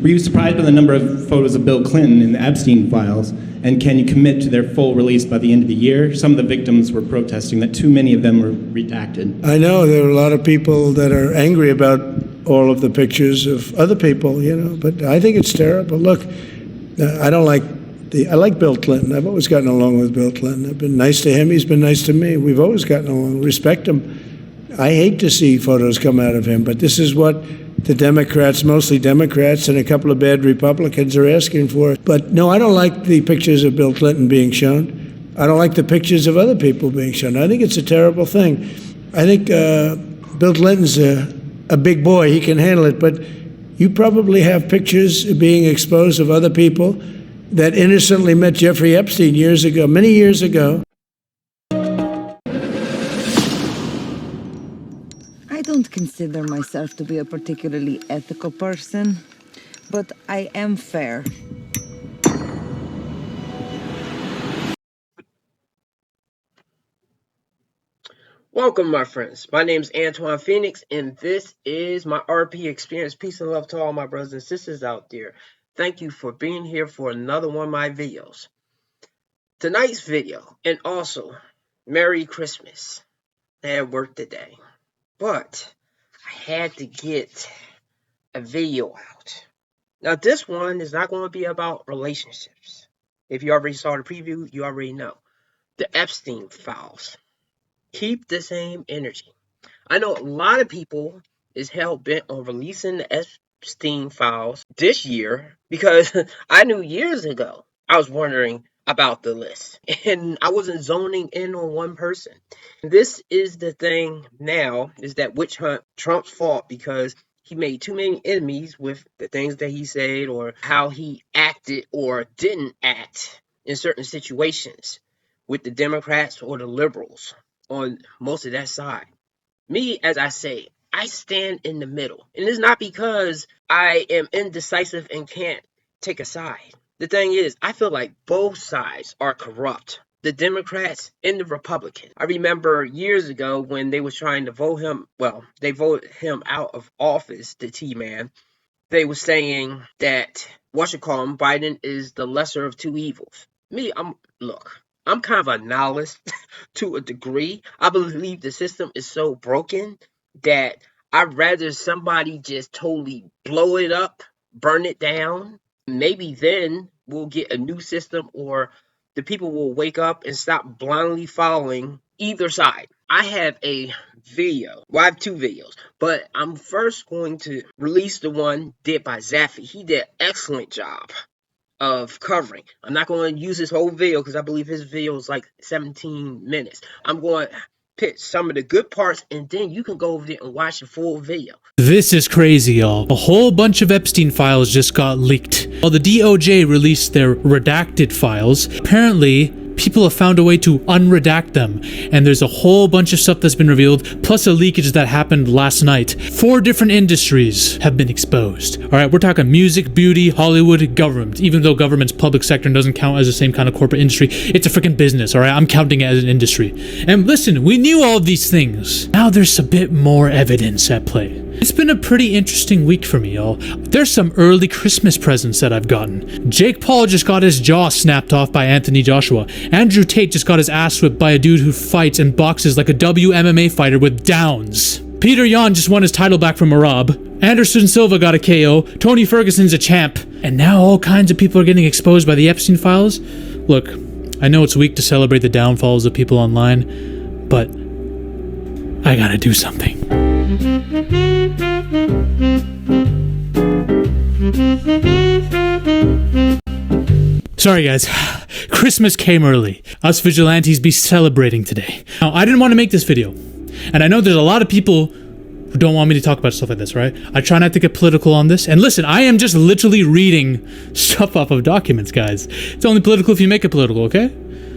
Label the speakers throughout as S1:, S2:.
S1: Were you surprised by the number of photos of Bill Clinton in the Epstein files? And can you commit to their full release by the end of the year? Some of the victims were protesting that too many of them were redacted.
S2: I know there are a lot of people that are angry about all of the pictures of other people, you know, but I think it's terrible. Look, I like Bill Clinton. I've always gotten along with Bill Clinton. I've been nice to him. He's been nice to me. We've always gotten along. Respect him. I hate to see photos come out of him, but this is what the Democrats, mostly Democrats, and a couple of bad Republicans are asking for. But no, I don't like the pictures of Bill Clinton being shown. I don't like the pictures of other people being shown. I think it's a terrible thing. I think Bill Clinton's a big boy. He can handle it. But you probably have pictures being exposed of other people that innocently met Jeffrey Epstein years ago, many years ago.
S3: I don't consider myself to be a particularly ethical person, but I am fair.
S4: Welcome, my friends. My name is Antoine Phoenix, and this is my RP experience. Peace and love to all my brothers and sisters out there. Thank you for being here for another one of my videos. Tonight's video, and also, Merry Christmas. I had work today, but I had to get a video out. Now, this one is not going to be about relationships. If you already saw the preview, you already know. The Epstein files. Keep the same energy. I know a lot of people is hell-bent on releasing the Epstein files this year because I knew years ago I was wondering about the list and I wasn't zoning in on one person. This is the thing now, is that witch hunt Trump's fault because he made too many enemies with the things that he said or how he acted or didn't act in certain situations with the Democrats or the liberals on most of that side. Me, as I say, I stand in the middle. And it's not because I am indecisive and can't take a side. The thing is, I feel like both sides are corrupt. The Democrats and the Republicans. I remember years ago when they was trying to vote him, well, they voted him out of office, the T-Man. They were saying that, Biden is the lesser of two evils. Me, I'm kind of a nihilist to a degree. I believe the system is so broken that I'd rather somebody just totally blow it up, burn it down. Maybe then we'll get a new system or the people will wake up and stop blindly following either side. I have a video. Well, I have two videos, but I'm first going to release the one did by Zaffy. He did an excellent job of covering. I'm not going to use his whole video because I believe his video is like 17 minutes. I'm going to pick some of the good parts and then you can go over there and watch the full video.
S5: This is crazy, y'all. A whole bunch of Epstein files just got leaked. While the DOJ released their redacted files, apparently people have found a way to unredact them, and there's a whole bunch of stuff that's been revealed, plus a leakage that happened last night. 4 different industries have been exposed. Alright, we're talking music, beauty, Hollywood, government. Even though government's public sector doesn't count as the same kind of corporate industry, it's a freaking business, alright? I'm counting it as an industry. And listen, we knew all of these things. Now there's a bit more evidence at play. It's been a pretty interesting week for me, y'all. There's some early Christmas presents that I've gotten. Jake Paul just got his jaw snapped off by Anthony Joshua. Andrew Tate just got his ass whipped by a dude who fights and boxes like a WMMA fighter with downs. Peter Yan just won his title back from Marab. Anderson Silva got a KO. Tony Ferguson's a champ. And now all kinds of people are getting exposed by the Epstein files. Look, I know it's weak to celebrate the downfalls of people online, but I gotta do something. Sorry guys, Christmas came early. Us vigilantes be celebrating today. Now, I didn't want to make this video, and I know there's a lot of people who don't want me to talk about stuff like this, right? I try not to get political on this, and listen, I am just literally reading stuff off of documents, guys. It's only political if you make it political, okay?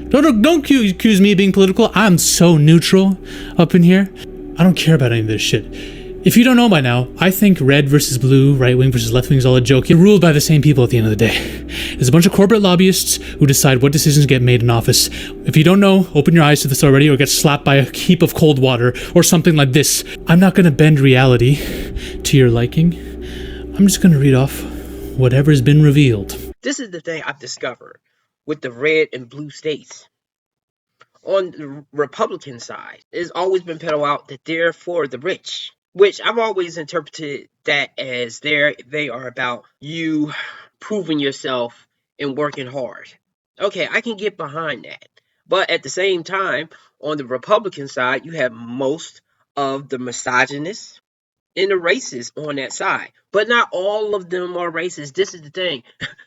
S5: Don't accuse me of being political. I'm so neutral up in here. I don't care about any of this shit. If you don't know by now, I think red versus blue, right wing versus left wing is all a joke. You're ruled by the same people at the end of the day. There's a bunch of corporate lobbyists who decide what decisions get made in office. If you don't know, open your eyes to this already or get slapped by a heap of cold water or something like this. I'm not gonna bend reality to your liking. I'm just gonna read off whatever's been revealed.
S4: This is the thing I've discovered with the red and blue states. On the Republican side, it's always been peddled out that they're for the rich, which I've always interpreted that as they are about you proving yourself and working hard. Okay, I can get behind that. But at the same time, on the Republican side, you have most of the misogynists and the racists on that side. But not all of them are racist. This is the thing.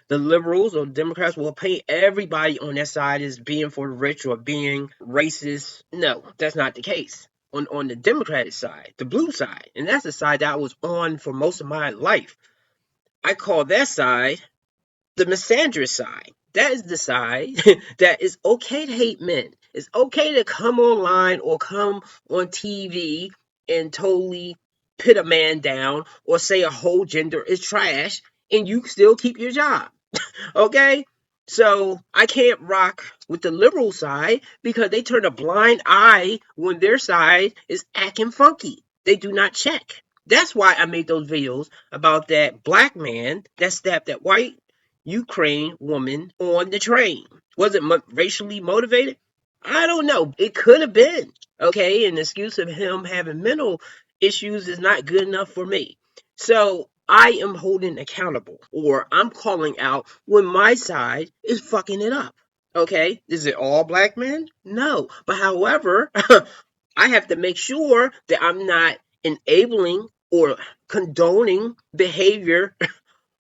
S4: The liberals or Democrats will paint everybody on that side as being for the rich or being racist. No, that's not the case. On the Democratic side, the blue side, and that's the side that I was on for most of my life. I call that side the misandrist side. That is the side that is okay to hate men. It's okay to come online or come on TV and totally put a man down or say a whole gender is trash and you still keep your job. Okay? So I can't rock with the liberal side because they turn a blind eye when their side is acting funky. They do not check. That's why I made those videos about that black man that stabbed that white Ukraine woman on the train. Was it racially motivated? I don't know. It could have been. Okay, an excuse of him having mental issues is not good enough for me. So I am holding accountable, or I'm calling out when my side is fucking it up. Okay, is it all black men? No. But however, I have to make sure that I'm not enabling or condoning behavior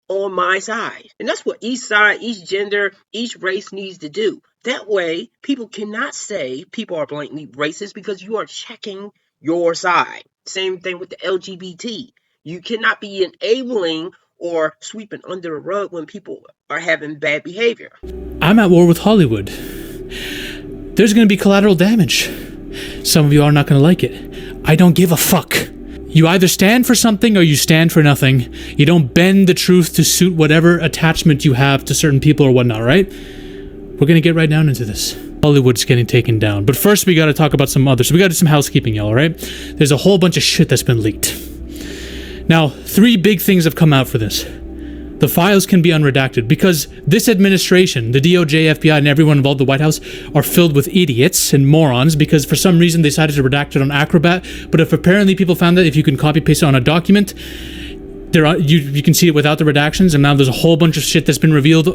S4: on my side. And that's what each side, each gender, each race needs to do. That way, people cannot say people are blatantly racist because you are checking your side. Same thing with the LGBT. You cannot be enabling or sweeping under the rug when people are having bad behavior.
S5: I'm at war with Hollywood. There's going to be collateral damage. Some of you are not going to like it. I don't give a fuck. You either stand for something or you stand for nothing. You don't bend the truth to suit whatever attachment you have to certain people or whatnot, right? We're going to get right down into this. Hollywood's getting taken down. But first, we got to talk about some others. So we got to do some housekeeping, y'all, all right? There's a whole bunch of shit that's been leaked. Now, 3 big things have come out for this. The files can be unredacted because this administration, the DOJ, FBI, and everyone involved in the White House are filled with idiots and morons because for some reason they decided to redact it on Acrobat. But if apparently people found that if you can copy paste it on a document, you can see it without the redactions, and now there's a whole bunch of shit that's been revealed.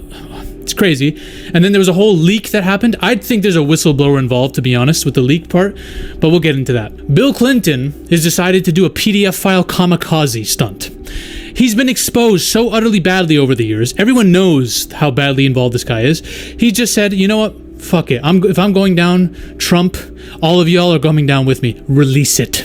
S5: It's crazy. And then there was a whole leak that happened. I think there's a whistleblower involved, to be honest, with the leak part, but we'll get into that. Bill Clinton has decided to do a PDF file kamikaze stunt. He's been exposed so utterly badly over the years. Everyone knows how badly involved this guy is. He just said, you know what? Fuck it. If I'm going down, Trump, all of y'all are coming down with me. Release it.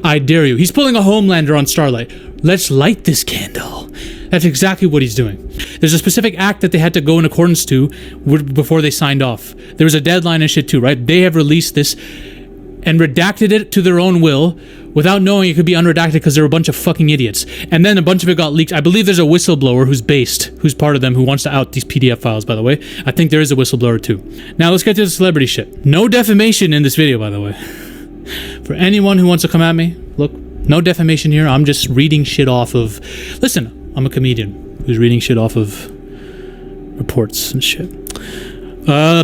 S5: I dare you. He's pulling a Homelander on Starlight. Let's light this candle. That's exactly what he's doing. There's a specific act that they had to go in accordance to before they signed off. There was a deadline and shit too, right? They have released this and redacted it to their own will without knowing it could be unredacted because they're a bunch of fucking idiots. And then a bunch of it got leaked. I believe there's a whistleblower who's part of them, who wants to out these PDF files, by the way. I think there is a whistleblower too. Now let's get to the celebrity shit. No defamation in this video, by the way. For anyone who wants to come at me, look, no defamation here. I'm just reading shit off of... Listen, I'm a comedian who's reading shit off of reports and shit.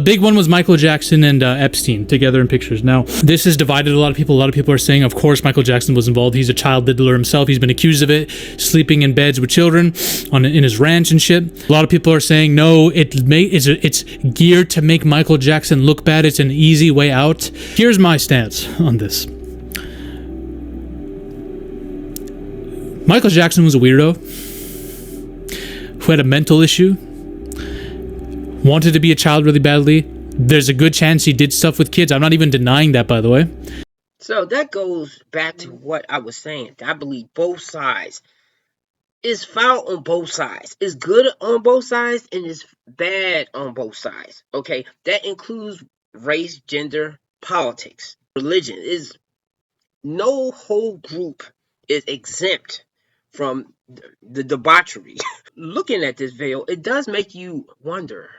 S5: Big one was Michael Jackson and Epstein together in pictures. Now, this has divided a lot of people. A lot of people are saying, of course, Michael Jackson was involved. He's a child diddler himself. He's been accused of it, sleeping in beds with children in his ranch and shit. A lot of people are saying, no, it's geared to make Michael Jackson look bad. It's an easy way out. Here's my stance on this. Michael Jackson was a weirdo who had a mental issue, wanted to be a child really badly. There's a good chance he did stuff with kids. I'm not even denying that, by the way.
S4: So that goes back to what I was saying. I believe both sides. It's foul on both sides. It's good on both sides and it's bad on both sides. Okay? That includes race, gender, politics, religion. No whole group is exempt from the debauchery. Looking at this video, it does make you wonder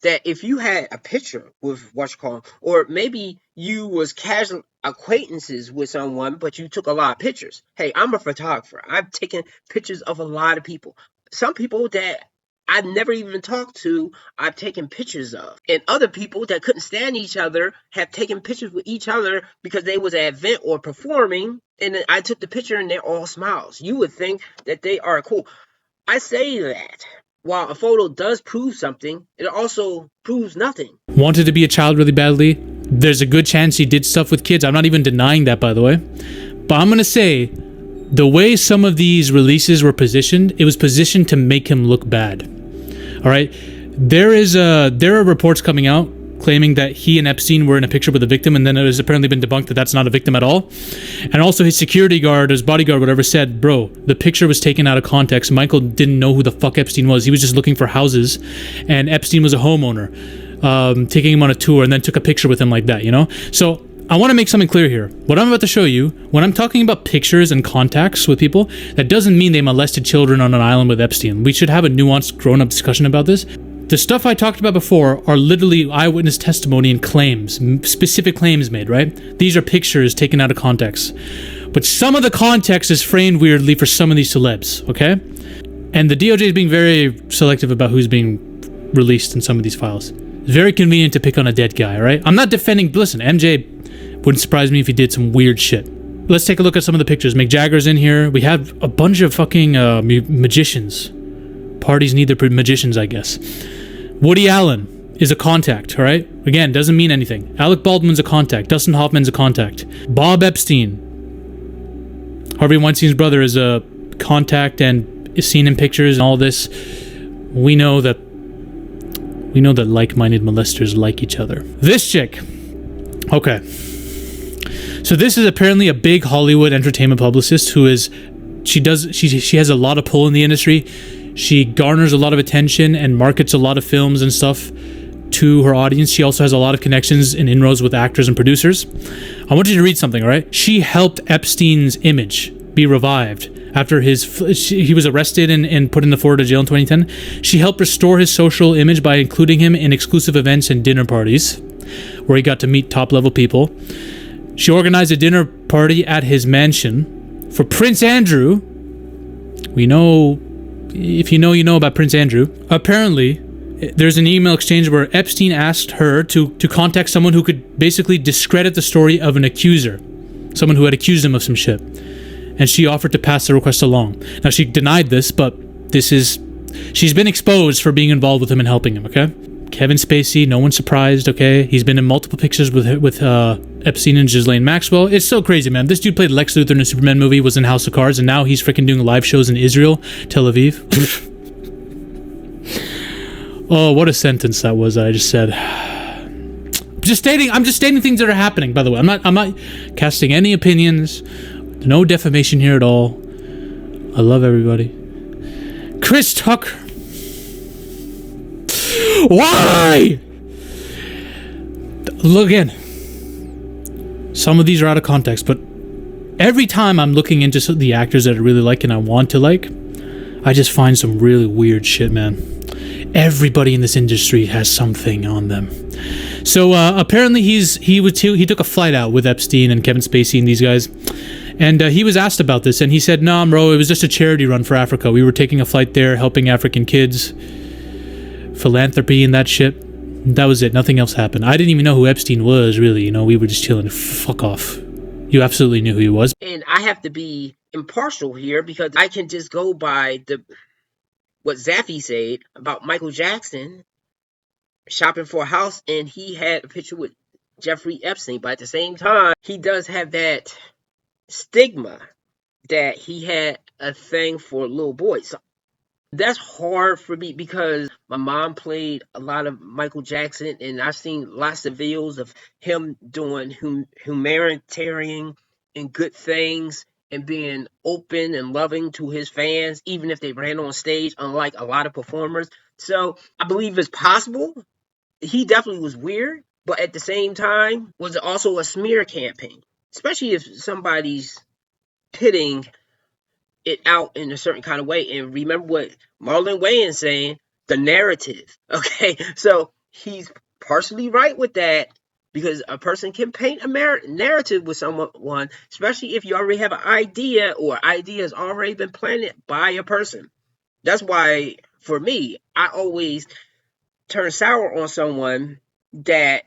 S4: that if you had a picture with what you call, or maybe you was casual acquaintances with someone, but you took a lot of pictures. Hey, I'm a photographer. I've taken pictures of a lot of people. some people that I've never even talked to, I've taken pictures of. And other people that couldn't stand each other have taken pictures with each other because they was at an event or performing. And then I took the picture and they're all smiles. You would think that they are cool. I say that while a photo does prove something, it also proves nothing.
S5: Wanted to be a child really badly. There's a good chance he did stuff with kids. I'm not even denying that, by the way. But I'm going to say, the way some of these releases were positioned, it was positioned to make him look bad. All right? There are reports coming out claiming that he and Epstein were in a picture with a victim, and then it has apparently been debunked that that's not a victim at all. And also his security guard, his bodyguard, whatever, said, bro, the picture was taken out of context. Michael didn't know who the fuck Epstein was. He was just looking for houses, and Epstein was a homeowner, taking him on a tour, and then took a picture with him like that, you know? So I want to make something clear here. What I'm about to show you, when I'm talking about pictures and contacts with people, that doesn't mean they molested children on an island with Epstein. We should have a nuanced, grown-up discussion about this. The stuff I talked about before are literally eyewitness testimony and claims, specific claims made, right? These are pictures taken out of context. But some of the context is framed weirdly for some of these celebs, okay? And the DOJ is being very selective about who's being released in some of these files. It's very convenient to pick on a dead guy, right? I'm not defending, listen, MJ wouldn't surprise me if he did some weird shit. Let's take a look at some of the pictures. Mick Jagger's in here. We have a bunch of fucking magicians. Parties need their magicians, I guess. Woody Allen is a contact, all right? Again, doesn't mean anything. Alec Baldwin's a contact. Dustin Hoffman's a contact. Bob Epstein, Harvey Weinstein's brother, is a contact and is seen in pictures and all this. We know that like-minded molesters like each other. This chick, okay. So this is apparently a big Hollywood entertainment publicist who is, she has a lot of pull in the industry. She garners a lot of attention and markets a lot of films and stuff to her audience. She also has a lot of connections and inroads with actors and producers. I want you to read something, all right? She helped Epstein's image be revived after he was arrested and put in the Florida jail in 2010. She helped restore his social image by including him in exclusive events and dinner parties where he got to meet top-level people. She organized a dinner party at his mansion for Prince Andrew. We know, if you know about Prince Andrew. Apparently, there's an email exchange where Epstein asked her to contact someone who could basically discredit the story of an accuser, someone who had accused him of some shit. And she offered to pass the request along. Now, she denied this, but she's been exposed for being involved with him and helping him, okay? Kevin Spacey, no one's surprised, okay? He's been in multiple pictures with Epstein and Ghislaine Maxwell. It's so crazy, man. This dude played Lex Luthor in a Superman movie, was in House of Cards, and now he's freaking doing live shows in Israel, Tel Aviv. Oh, what a sentence that was I just said. I'm just stating things that are happening, by the way. I'm not casting any opinions. No defamation here at all. I love everybody. Chris Tucker. Why? Look, again, some of these are out of context, but every time I'm looking into the actors that I really like and I want to like, I just find some really weird shit, man. Everybody in this industry has something on them. So apparently he took a flight out with Epstein and Kevin Spacey and these guys, and he was asked about this, and he said, "Nah, bro, it was just a charity run for Africa. We were taking a flight there, helping African kids." Philanthropy and that shit. That was it. Nothing else happened. I didn't even know who Epstein was, really. You know, we were just chilling. Fuck off. You absolutely knew who he was.
S4: And I have to be impartial here because I can just go by what Zaffy said about Michael Jackson shopping for a house, and he had a picture with Jeffrey Epstein. But at the same time, he does have that stigma that he had a thing for little boys. So that's hard for me because my mom played a lot of Michael Jackson, and I've seen lots of videos of him doing humanitarian and good things and being open and loving to his fans, even if they ran on stage, unlike a lot of performers. So I believe it's possible. He definitely was weird, but at the same time, was it also a smear campaign? Especially if somebody's pitting it out in a certain kind of way. And remember what Marlon Wayans saying, the narrative. Okay, so he's partially right with that because a person can paint a narrative with someone, especially if you already have an idea or idea has already been planted by a person. That's why, for me, I always turn sour on someone that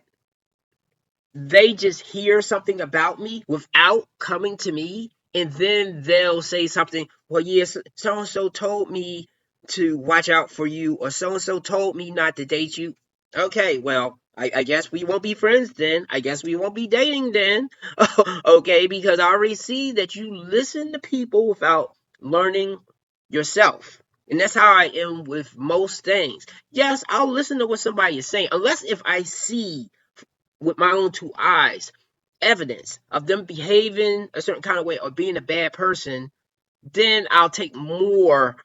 S4: they just hear something about me without coming to me, and then they'll say something, well, yes, so and so told me to watch out for you, or so and so told me not to date you. Okay, well, I guess we won't be friends then. I guess we won't be dating then. Okay, because I already see that you listen to people without learning yourself. And that's how I am with most things. Yes, I'll listen to what somebody is saying, unless if I see with my own two eyes evidence of them behaving a certain kind of way or being a bad person, then I'll take more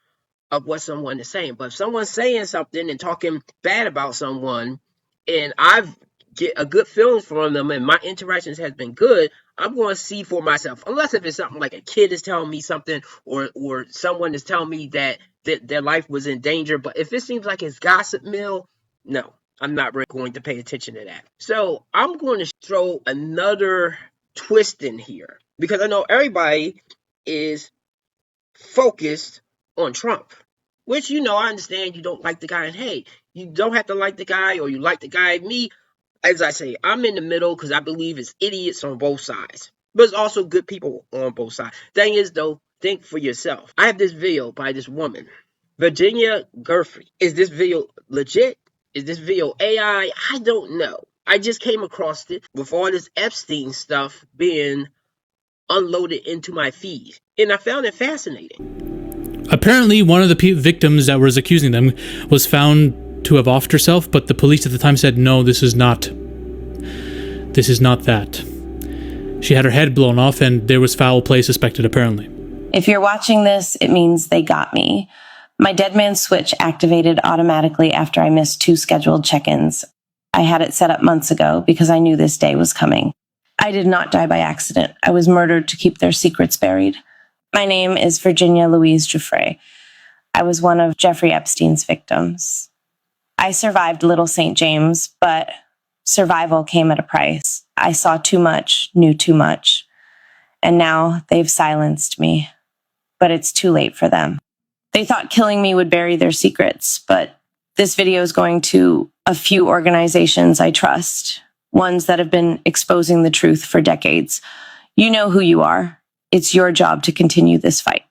S4: of what someone is saying. But if someone's saying something and talking bad about someone, and I've get a good feeling from them and my interactions has been good, I'm going to see for myself. Unless if it's something like a kid is telling me something, or someone is telling me that their life was in danger. But if it seems like it's gossip mill, no, I'm not really going to pay attention to that. So I'm going to throw another twist in here, because I know everybody is focused on Trump, which, I understand you don't like the guy, and hey, you don't have to like the guy, or you like the guy. Me, as I say, I'm in the middle because I believe it's idiots on both sides, but it's also good people on both sides. Thing is, though, think for yourself. I have this video by this woman, Virginia Gurfey. Is this video legit? Is this video AI? I don't know. I just came across it with all this Epstein stuff being unloaded into my feed, and I found it fascinating.
S5: Apparently, one of the victims that was accusing them was found to have offed herself, but the police at the time said, no, this is not that. She had her head blown off, and there was foul play suspected, apparently.
S6: If you're watching this, it means they got me. My dead man switch activated automatically after I missed 2 scheduled check-ins. I had it set up months ago because I knew this day was coming. I did not die by accident. I was murdered to keep their secrets buried. My name is Virginia Louise Giuffre. I was one of Jeffrey Epstein's victims. I survived Little St. James, but survival came at a price. I saw too much, knew too much, and now they've silenced me. But it's too late for them. They thought killing me would bury their secrets, but this video is going to a few organizations I trust, ones that have been exposing the truth for decades. You know who you are. It's your job to continue this fight.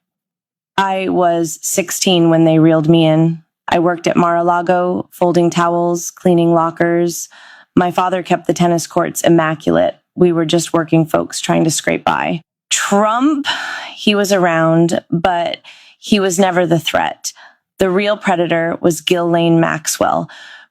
S6: I was 16 when they reeled me in. I worked at Mar-a-Lago, folding towels, cleaning lockers. My father kept the tennis courts immaculate. We were just working folks trying to scrape by. Trump, he was around, but he was never the threat. The real predator was Ghislaine Maxwell,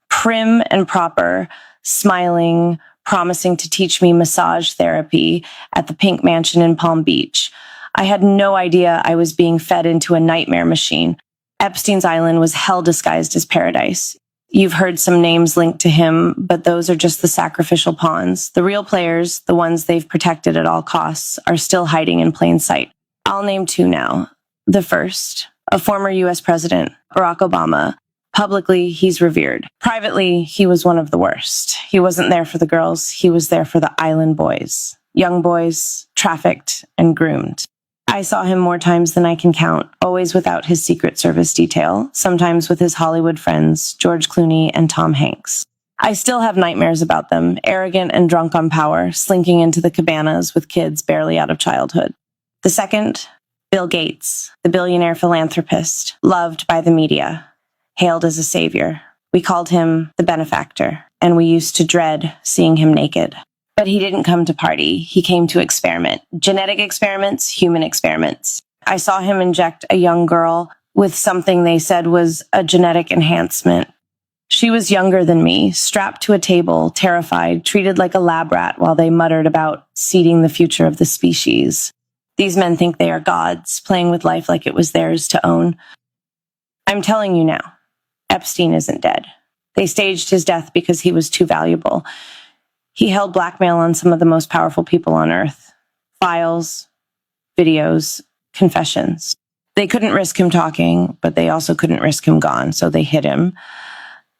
S6: prim and proper, smiling, promising to teach me massage therapy at the Pink Mansion in Palm Beach. I had no idea I was being fed into a nightmare machine. Epstein's Island was hell disguised as paradise. You've heard some names linked to him, but those are just the sacrificial pawns. The real players, the ones they've protected at all costs, are still hiding in plain sight. I'll name 2 now. The first, a former U.S. president, Barack Obama. Publicly, he's revered. Privately, he was one of the worst. He wasn't there for the girls. He was there for the island boys. Young boys, trafficked and groomed. I saw him more times than I can count, always without his Secret Service detail, sometimes with his Hollywood friends, George Clooney and Tom Hanks. I still have nightmares about them, arrogant and drunk on power, slinking into the cabanas with kids barely out of childhood. The second, Bill Gates, the billionaire philanthropist, loved by the media, hailed as a savior. We called him the benefactor, and we used to dread seeing him naked. But he didn't come to party. He came to experiment. Genetic experiments, human experiments. I saw him inject a young girl with something they said was a genetic enhancement. She was younger than me, strapped to a table, terrified, treated like a lab rat while they muttered about seeding the future of the species. These men think they are gods, playing with life like it was theirs to own. I'm telling you now, Epstein isn't dead. They staged his death because he was too valuable. He held blackmail on some of the most powerful people on earth. Files, videos, confessions. They couldn't risk him talking, but they also couldn't risk him gone, so they hid him.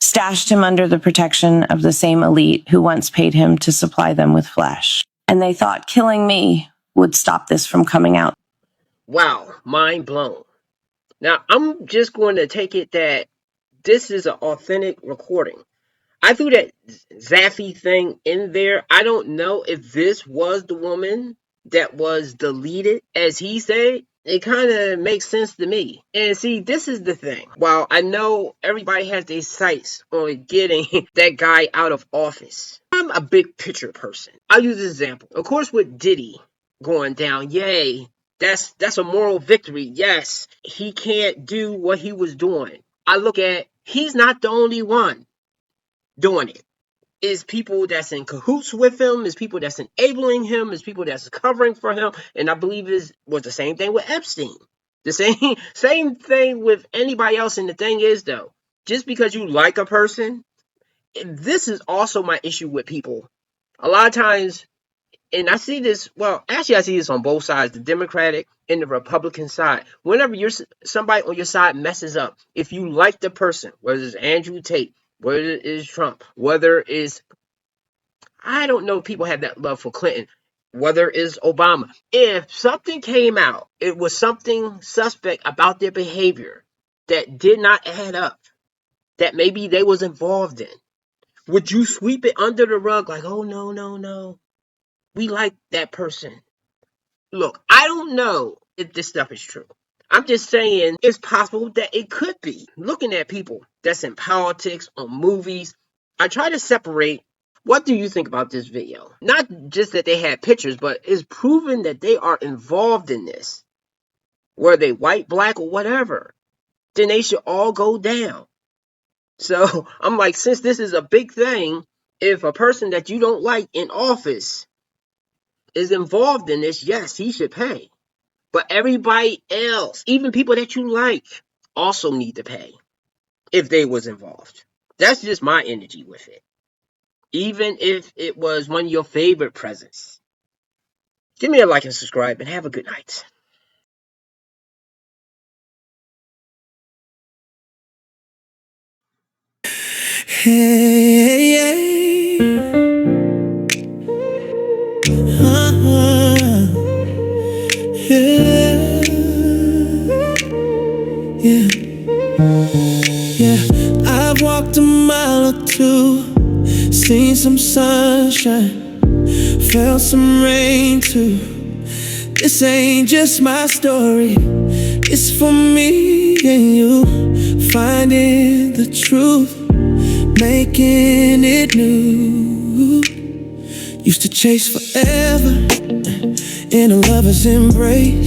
S6: Stashed him under the protection of the same elite who once paid him to supply them with flesh. And they thought killing me would stop this from coming out.
S4: Wow, mind blown. Now, I'm just going to take it that this is an authentic recording. I threw that Zaffy thing in there. I don't know if this was the woman that was deleted, as he said. It kind of makes sense to me. And see, this is the thing. While I know everybody has their sights on getting that guy out of office, I'm a big picture person. I'll use this example. Of course, with Diddy going down, yay, that's a moral victory. Yes, he can't do what he was doing. I look at, he's not the only one doing it. Is people that's in cahoots with him, is people that's enabling him, is people that's covering for him, and I believe was the same thing with Epstein. The same thing with anybody else. And the thing is, though, just because you like a person, this is also my issue with people. A lot of times, and I see this, well, actually I see this on both sides, the Democratic and the Republican side. Whenever somebody on your side messes up, if you like the person, whether it's Andrew Tate, whether it is Trump, whether it's, I don't know if people have that love for Clinton, whether it's Obama. If something came out, it was something suspect about their behavior that did not add up, that maybe they was involved in, would you sweep it under the rug like, oh, no, we like that person? Look, I don't know if this stuff is true. I'm just saying it's possible that it could be. Looking at people that's in politics or movies, I try to separate. What do you think about this video? Not just that they had pictures, but it's proven that they are involved in this. Were they white, black, or whatever, then they should all go down. So I'm like, since this is a big thing, if a person that you don't like in office is involved in this, yes, he should pay. But everybody else, even people that you like, also need to pay if they was involved. That's just my energy with it. Even if it was one of your favorite presidents. Give me a like and subscribe, and have a good night.
S7: Hey, hey, yeah, yeah. I've walked a mile or two, seen some sunshine, felt some rain too. This ain't just my story, it's for me and you, finding the truth, making it new. Used to chase forever in a lover's embrace,